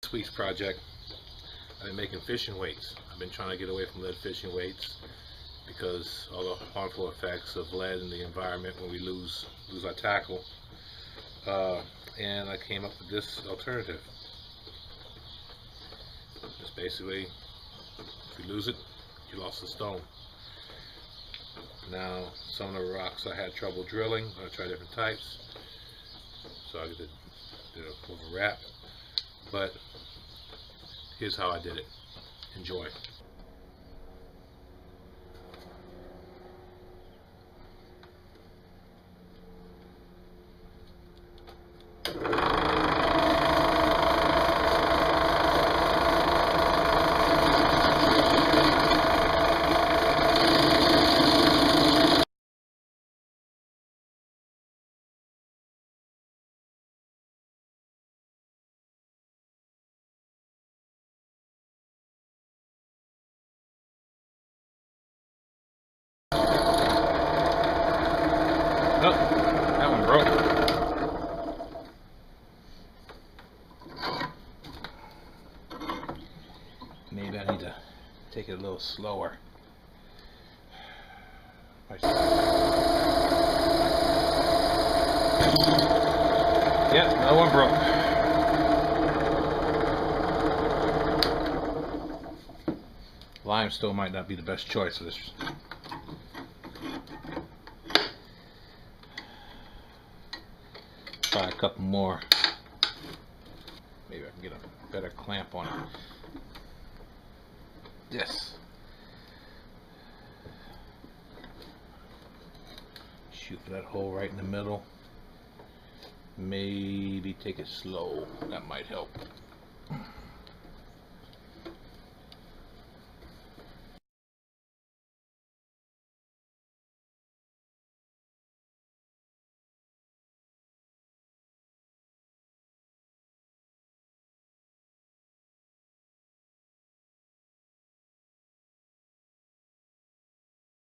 This week's project, I've been making fishing weights. I've been trying to get away from lead fishing weights because all the harmful effects of lead in the environment when we lose our tackle. And I came up with this alternative. It's basically, if you lose it, you lost the stone. Now, some of the rocks I had trouble drilling. I tried different types, so I did a little wrap. But here's how I did it. Enjoy. Oh, that one broke. Maybe I need to take it a little slower. Yep, another one broke. Limestone might not be the best choice for this. Try a couple more. Maybe I can get a better clamp on it. Yes. Shoot for that hole right in the middle. Maybe take it slow. That might help.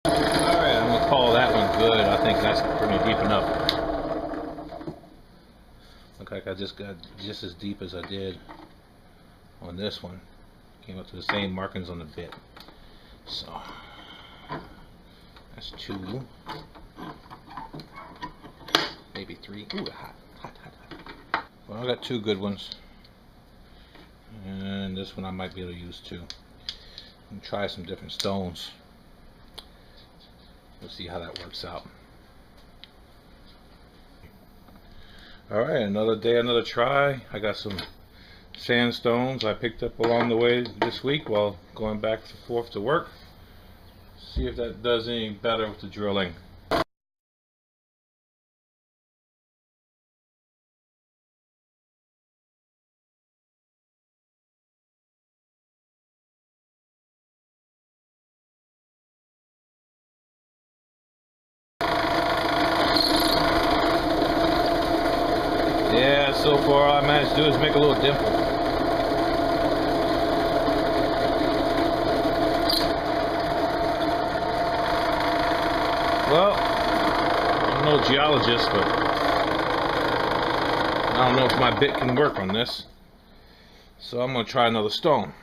Alright, I'm gonna call that one good. I think that's pretty deep enough. Look like I just got just as deep as I did on this one. Came up to the same markings on the bit. So that's 2, maybe 3. Ooh, hot. Well, I got 2 good ones, and this one I might be able to use too. And try some different stones. We'll see how that works out. Alright, another day, another try. I got some sandstones I picked up along the way this week while going back and forth to work. See if that does any better with the drilling. Yeah, so far all I managed to do is make a little dimple. Well, I'm no geologist, but I don't know if my bit can work on this. So I'm going to try another stone.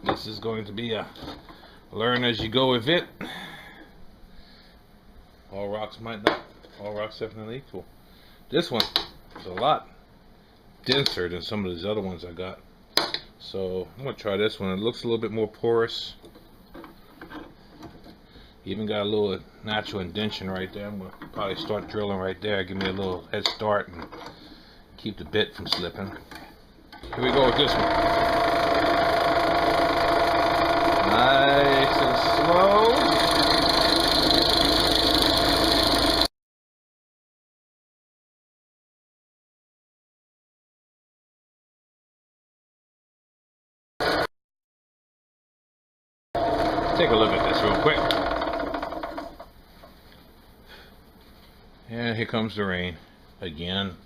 This is going to be a learn as you go with it. All rocks might not. All rocks definitely equal. This one is a lot denser than some of these other ones I got. So I'm going to try this one. It looks a little bit more porous. Even got a little natural indentation right there. I'm going to probably start drilling right there. Give me a little head start and keep the bit from slipping. Here we go with this one. Nice and slow. Take a look at this real quick. And here comes the rain again.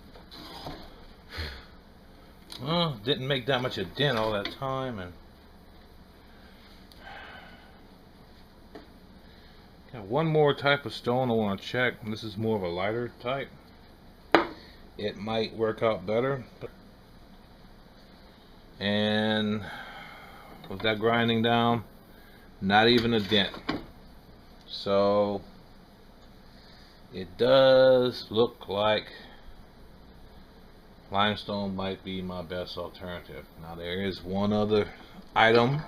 Well, didn't make that much of a dent all that time, and got one more type of stone I want to check. This is more of a lighter type. it might work out better. And with that grinding down, not even a dent. So it does look like limestone might be my best alternative. Now there is one other item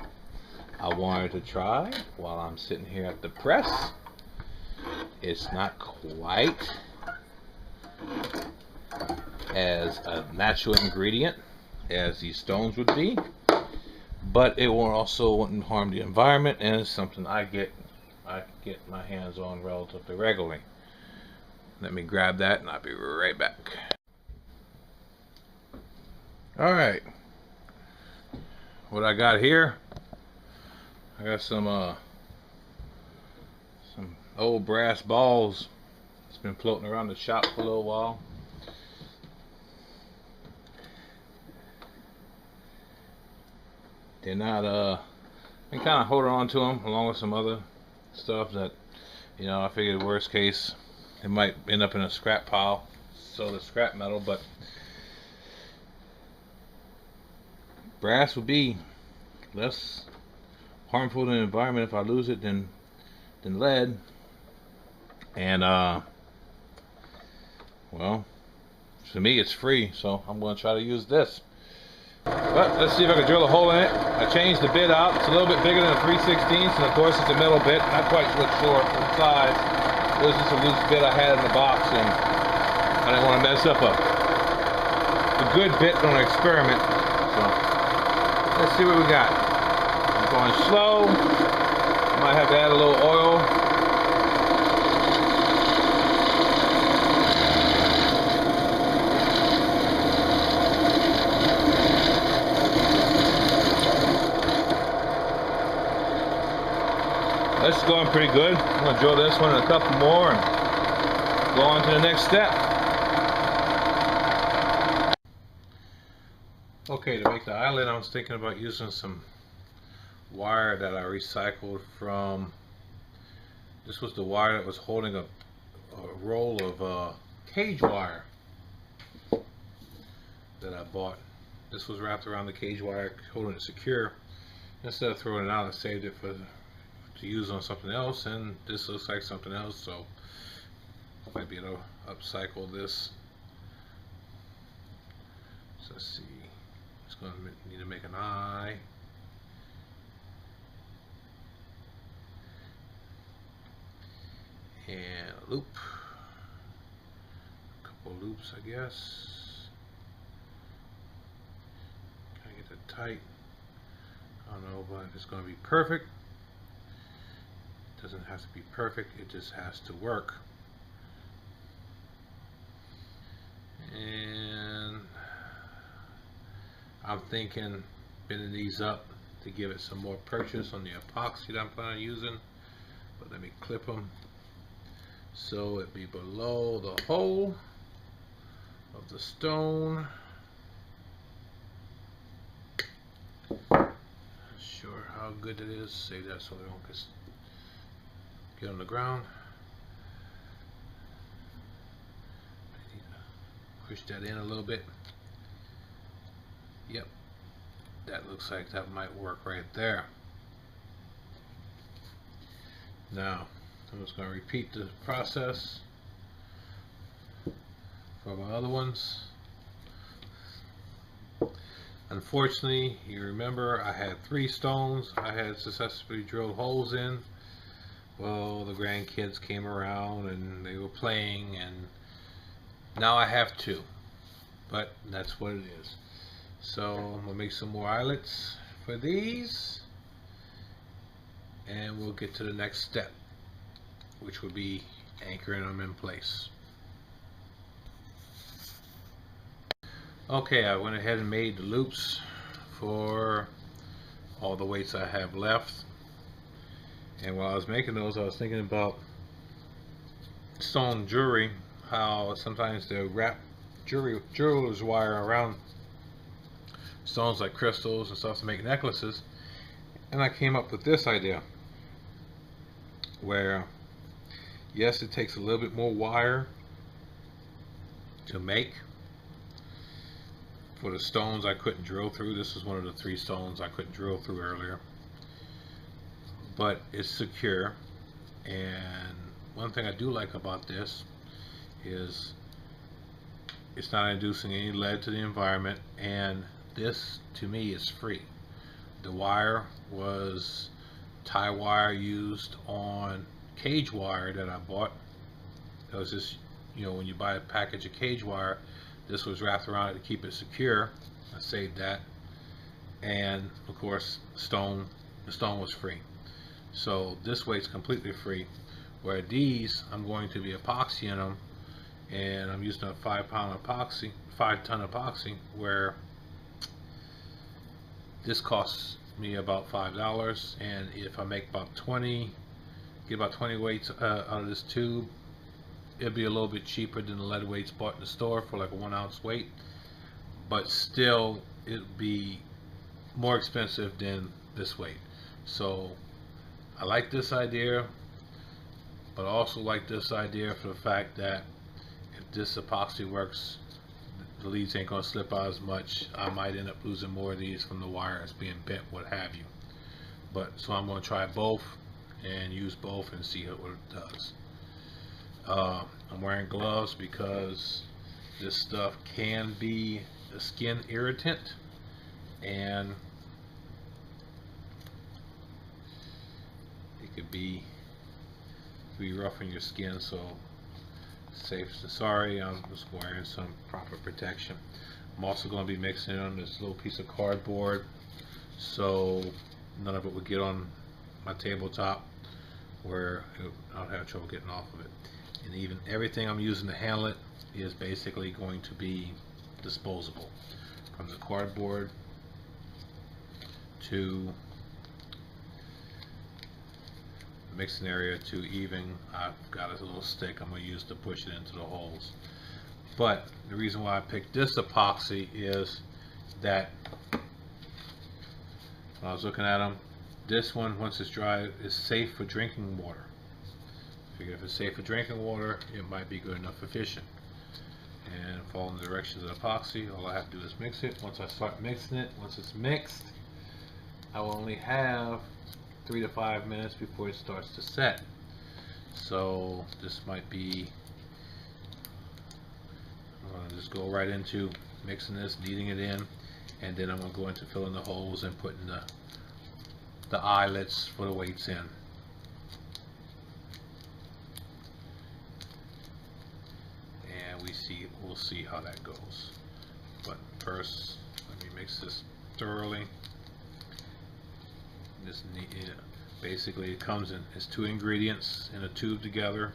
I wanted to try while I'm sitting here at the press. It's not quite as a natural ingredient as these stones would be, but it wouldn't harm the environment, and it's something I get my hands on relatively regularly. Let me grab that and I'll be right back. Alright, what I got here, I got some old brass balls. It's been floating around the shop for a little while. They're not I'm kind of holding on to them along with some other stuff that, you know, I figured worst case it might end up in a scrap pile, so the scrap metal, but brass would be less harmful to the environment if I lose it than lead. And well, to me it's free, so I'm going to try to use this. But let's see if I can drill a hole in it. I changed the bit out. It's a little bit bigger than a 3/16, and of course it's a metal bit. Not quite sure the size. It was just a loose bit I had in the box, and I didn't want to mess up a good bit on an experiment. So let's see what we got. I'm going slow. Might have to add a little oil. This is going pretty good. I'm going to drill this one and a couple more and go on to the next step. Okay, to make the eyelet, I was thinking about using some wire that I recycled from. This was the wire that was holding a roll of cage wire that I bought. This was wrapped around the cage wire, holding it secure. Instead of throwing it out, I saved it to use on something else, and this looks like something else, so I might be able to upcycle this. So let's see, it's going to need to make an eye. And a loop, a couple of loops, I guess. Can I get that tight? I don't know, but it's going to be perfect. It doesn't have to be perfect, it just has to work. And I'm thinking bending these up to give it some more purchase on the epoxy that I'm planning on using. But let me clip them so it be below the hole of the stone. Not sure how good it is. Save that so they don't get on the ground. I need to push that in a little bit. Yep, that looks like that might work right there. Now I'm just going to repeat the process for my other ones. Unfortunately, you remember I had 3 stones I had successfully drilled holes in. Well, the grandkids came around and they were playing, and now I have 2, but that's what it is. So I'm gonna make some more eyelets for these, and we'll get to the next step, which will be anchoring them in place. Okay, I went ahead and made the loops for all the weights I have left. And while I was making those, I was thinking about stone jewelry, how sometimes they wrap jeweler's wire around stones like crystals and stuff to make necklaces. And I came up with this idea where, yes, it takes a little bit more wire to make, For the stones I couldn't drill through, this is one of the 3 stones I couldn't drill through earlier. But it's secure, and one thing I do like about this is it's not inducing any lead to the environment, and this to me is free. The wire was tie wire used on cage wire that I bought. That was just, you know, when you buy a package of cage wire, this was wrapped around it to keep it secure. I saved that, and of course the stone was free. So this weight's completely free, where these I'm going to be epoxying them, and I'm using a 5-ton epoxy, where this costs me about $5, and if I make about 20, get about 20 weights out of this tube, it'll be a little bit cheaper than the lead weights bought in the store for like a 1 ounce weight, but still it'll be more expensive than this weight. So I like this idea, but I also like this idea for the fact that if this epoxy works, the leads ain't gonna slip out as much. I might end up losing more of these from the wires being bent, what have you. But so I'm gonna try both and use both and see what it does. I'm wearing gloves because this stuff can be a skin irritant, and it could be rough on your skin. So sorry, I'm just wearing some proper protection. I'm also going to be mixing on this little piece of cardboard so none of it would get on my tabletop where I'll have trouble getting off of it. And even everything I'm using to handle it is basically going to be disposable, from the cardboard to the mixing area to even I've got a little stick I'm going to use to push it into the holes. But the reason why I picked this epoxy is that when I was looking at them, this one, once it's dry, is safe for drinking water. I figure if it's safe for drinking water, it might be good enough for fishing. And following the directions of the epoxy, all I have to do is mix it. Once I start mixing it, once it's mixed, I will only have 3 to 5 minutes before it starts to set. So this might be, I'm going to just go right into mixing this, kneading it in, and then I'm going to go into filling the holes and putting the eyelets for the weights in. And we'll see how that goes. But first, let me mix this thoroughly. This basically it comes in, it's 2 ingredients in a tube together,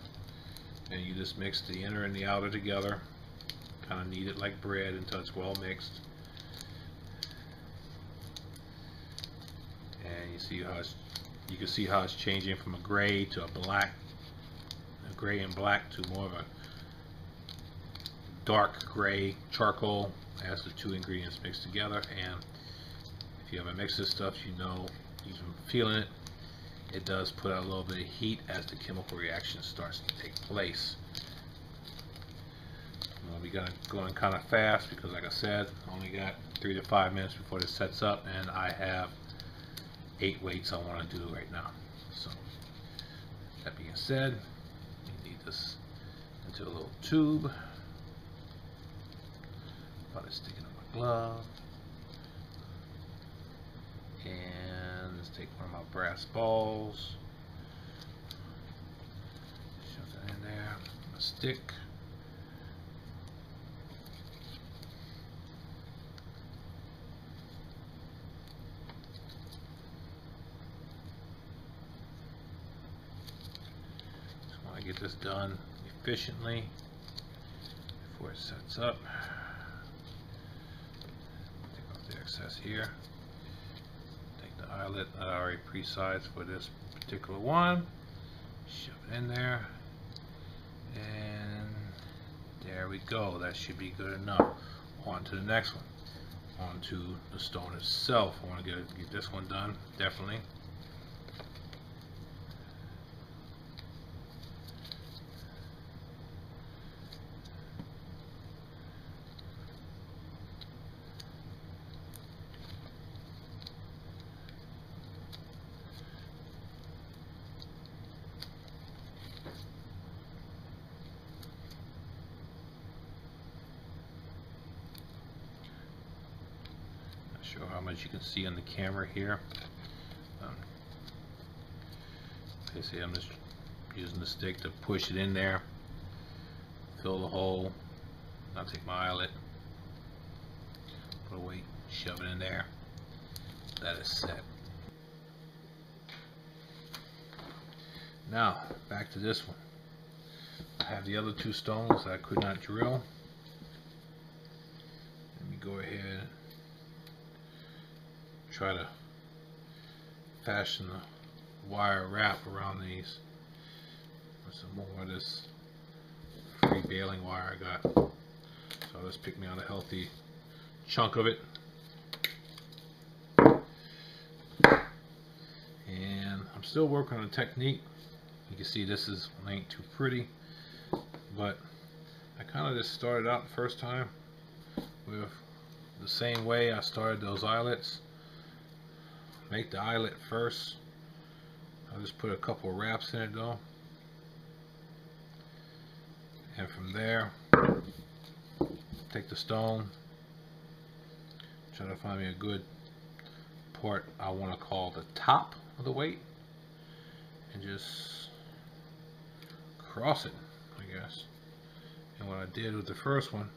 and you just mix the inner and the outer together, kind of knead it like bread until it's well mixed. And you can see how it's changing from a gray to a black, a gray and black to more of a dark gray charcoal as the 2 ingredients mixed together. And if you ever mix this stuff, you know, you've been feeling it. It does put out a little bit of heat as the chemical reaction starts to take place. We got it going kind of fast because, like I said, I only got 3 to 5 minutes before this sets up, and I have 8 weights I want to do right now. So that being said, you need this into a little tube. About to stick it on my glove, and let's take one of my brass balls, shove that in there, a stick. Get this done efficiently before it sets up. Take off the excess here. Take the eyelet that I already pre-sized for this particular one. Shove it in there. And there we go. That should be good enough. On to the next one. On to the stone itself. I want to get this one done, definitely. sure how much you can see on the camera here. Like I say, I'm just using the stick to push it in there, fill the hole. I'll take my eyelet, put a weight, shove it in there. That is set. Now back to this one. I have the other 2 stones that I could not drill. Let me go ahead and try to fashion the wire wrap around these. Some more of this free baling wire I got. So I'll just pick me out a healthy chunk of it. And I'm still working on the technique. You can see this ain't too pretty, but I kind of just started out the first time with the same way I started those eyelets. Make the eyelet first. I'll just put a couple of wraps in it though, and from there take the stone, try to find me a good part I want to call the top of the weight, and just cross it, I guess. And what I did with the first one,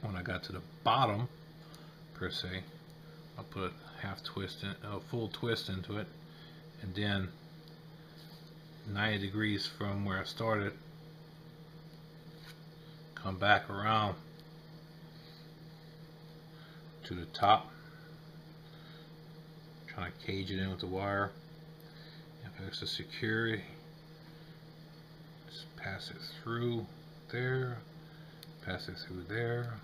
when I got to the bottom per se, I'll put a half twist in, a full twist into it, and then 90 degrees from where I started, come back around to the top, trying to cage it in with the wire. If it's a security, just pass it through there, pass it through there.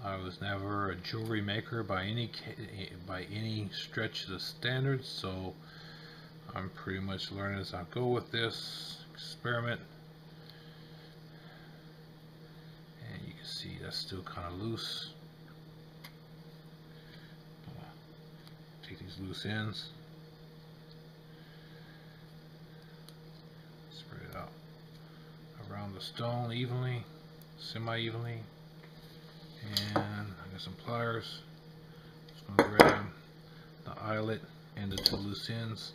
I was never a jewelry maker by any stretch of the standards, so I'm pretty much learning as I go with this experiment. And you can see that's still kind of loose. Take these loose ends, spread it out around the stone evenly, semi-evenly. And I got some pliers. Just going to grab the eyelet and the 2 loose ends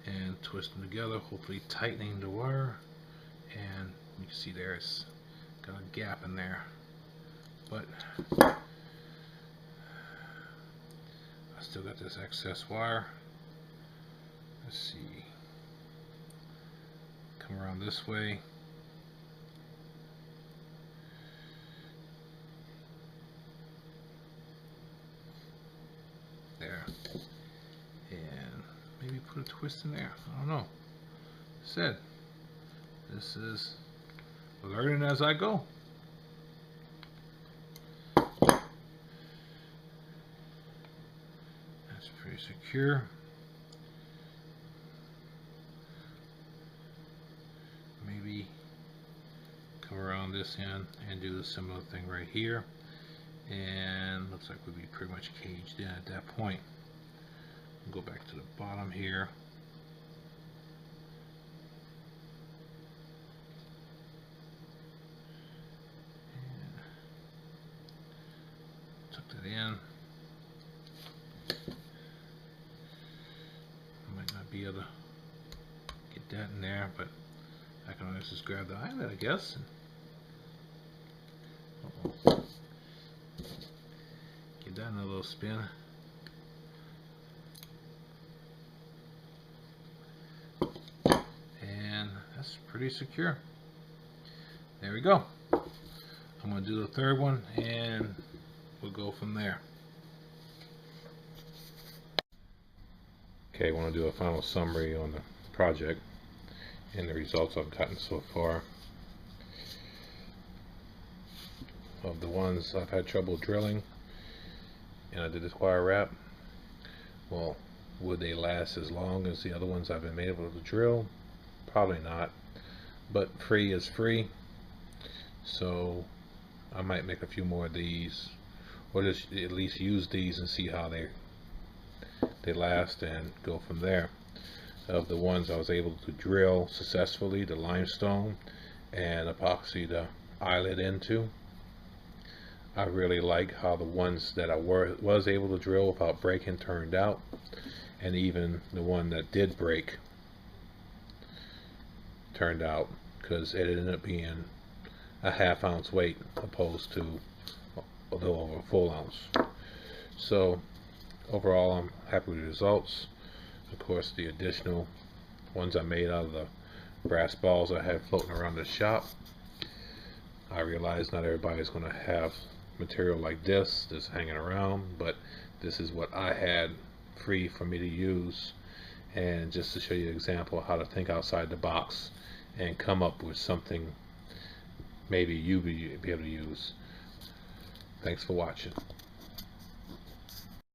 and twist them together, hopefully tightening the wire. And you can see there it's got a gap in there, but I still got this excess wire. Let's see, come around this way. There, and maybe put a twist in there. I don't know. Said this is learning as I go. That's pretty secure. Maybe come around this end and do the similar thing right here. And looks like we'll be pretty much caged in at that point. We'll go back to the bottom here. And tuck that in. Might not be able to get that in there, but I can always just grab the eyelet, I guess. Uh-oh. Get that in a little spin. And that's pretty secure. There we go. I'm going to do the third one and we'll go from there. Okay, I want to do a final summary on the project and the results I've gotten so far. Of the ones I've had trouble drilling and I did this wire wrap, well, would they last as long as the other ones I've been able to drill? Probably not, but free is free, so I might make a few more of these, or just at least use these and see how they last and go from there. Of the ones I was able to drill successfully, the limestone and epoxy the eyelet into, I really like how the ones that I was able to drill without breaking turned out, and even the one that did break turned out, because it ended up being a ½ ounce weight opposed to a little over a full ounce. So overall, I'm happy with the results. Of course, the additional ones I made out of the brass balls I had floating around the shop, I realize not everybody's going to have material like this that's hanging around, but this is what I had free for me to use, and just to show you an example of how to think outside the box and come up with something maybe you be able to use. Thanks for watching.